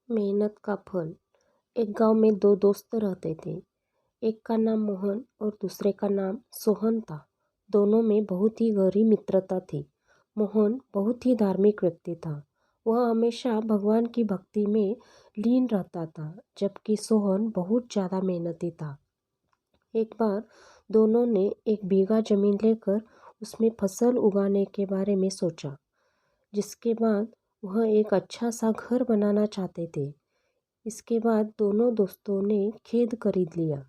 मेहनत का फल। एक गांव में दो दोस्त रहते थे। एक का नाम मोहन और दूसरे का नाम सोहन था। दोनों में बहुत ही गहरी मित्रता थी। मोहन बहुत ही धार्मिक व्यक्ति था। वह हमेशा भगवान की भक्ति में लीन रहता था, जबकि सोहन बहुत ज़्यादा मेहनती था। एक बार दोनों ने एक बीघा जमीन लेकर उसमें फसल उगाने के बारे में सोचा, जिसके बाद वह एक अच्छा सा घर बनाना चाहते थे। इसके बाद दोनों दोस्तों ने खेत खरीद लिया।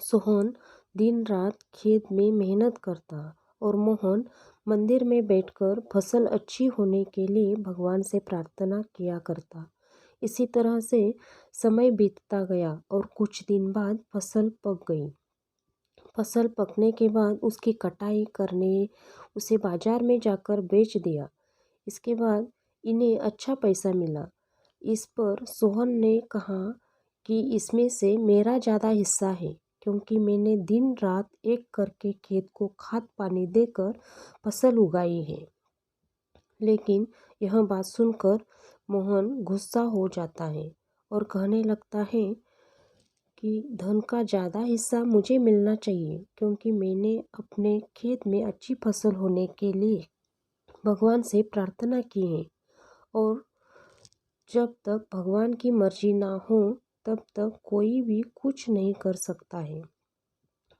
सोहन दिन रात खेत में मेहनत करता और मोहन मंदिर में बैठकर फसल अच्छी होने के लिए भगवान से प्रार्थना किया करता। इसी तरह से समय बीतता गया और कुछ दिन बाद फसल पक गई। फसल पकने के बाद उसकी कटाई करने, उसे बाजार में जाकर बेच दिया। इसके बाद इन्हें अच्छा पैसा मिला। इस पर सोहन ने कहा कि इसमें से मेरा ज़्यादा हिस्सा है, क्योंकि मैंने दिन रात एक करके खेत को खाद पानी देकर फसल उगाई है। लेकिन यह बात सुनकर मोहन गुस्सा हो जाता है और कहने लगता है कि धन का ज़्यादा हिस्सा मुझे मिलना चाहिए, क्योंकि मैंने अपने खेत में अच्छी फसल होने के लिए भगवान से प्रार्थना की है और जब तक भगवान की मर्जी ना हो तब तक कोई भी कुछ नहीं कर सकता है।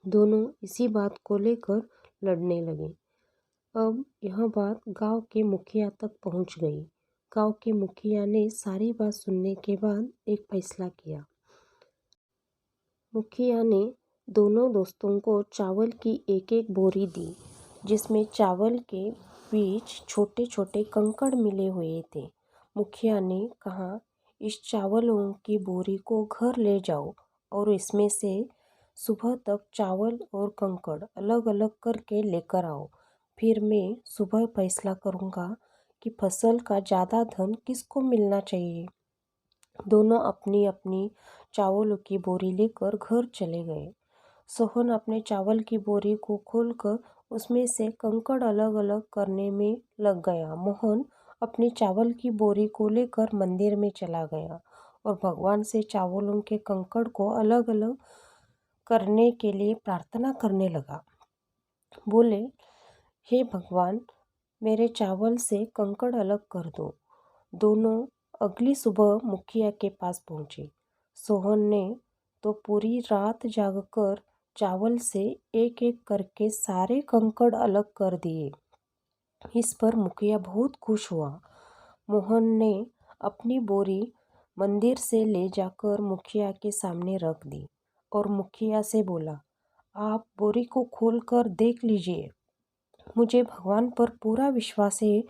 दोनों इसी बात को लेकर लड़ने लगे। अब यह बात गांव के मुखिया तक पहुंच गई। गांव के मुखिया ने सारी बात सुनने के बाद एक फैसला किया। मुखिया ने दोनों दोस्तों को चावल की एक एक बोरी दी, जिसमें चावल के बीच छोटे छोटे कंकड़ मिले हुए थे। मुखिया ने कहा, इस चावलों की बोरी को घर ले जाओ और इसमें से सुबह तक चावल और कंकड़ अलग अलग करके लेकर आओ। फिर मैं सुबह फैसला करूँगा कि फसल का ज़्यादा धन किसको मिलना चाहिए। दोनों अपनी अपनी चावलों की बोरी लेकर घर चले गए। सोहन अपने चावल की बोरी को खोलकर उसमें से कंकड़ अलग अलग करने में लग गया। मोहन अपनी चावल की बोरी को लेकर मंदिर में चला गया और भगवान से चावलों के कंकड़ को अलग अलग करने के लिए प्रार्थना करने लगा। बोले, हे भगवान, मेरे चावल से कंकड़ अलग कर दो। दोनों अगली सुबह मुखिया के पास पहुंचे। सोहन ने तो पूरी रात जागकर चावल से एक एक करके सारे कंकड़ अलग कर दिए। इस पर मुखिया बहुत खुश हुआ। मोहन ने अपनी बोरी मंदिर से ले जाकर मुखिया के सामने रख दी और मुखिया से बोला, आप बोरी को खोलकर देख लीजिए। मुझे भगवान पर पूरा विश्वास है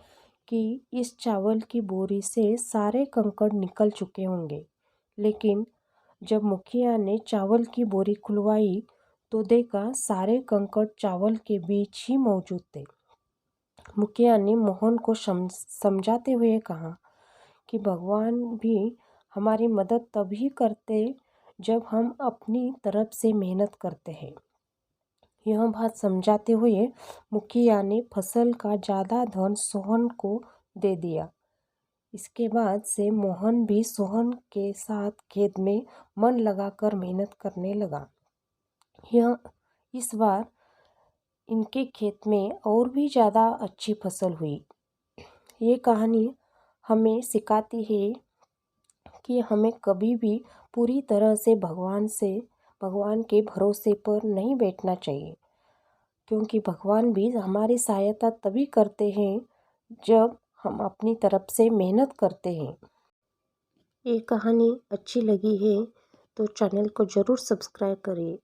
कि इस चावल की बोरी से सारे कंकड़ निकल चुके होंगे। लेकिन जब मुखिया ने चावल की बोरी खुलवाई तो देखा सारे कंकड़ चावल के बीच ही मौजूद थे। मुखिया ने मोहन को समझाते हुए कहा कि भगवान भी हमारी मदद तभी करते जब हम अपनी तरफ से मेहनत करते हैं। यह बात समझाते हुए मुखिया ने फसल का ज़्यादा धन सोहन को दे दिया। इसके बाद से मोहन भी सोहन के साथ खेत में मन लगाकर मेहनत करने लगा। यह इस बार इनके खेत में और भी ज़्यादा अच्छी फसल हुई। ये कहानी हमें सिखाती है कि हमें कभी भी पूरी तरह से भगवान के भरोसे पर नहीं बैठना चाहिए, क्योंकि भगवान भी हमारी सहायता तभी करते हैं जब हम अपनी तरफ से मेहनत करते हैं। ये कहानी अच्छी लगी है तो चैनल को ज़रूर सब्सक्राइब करिए।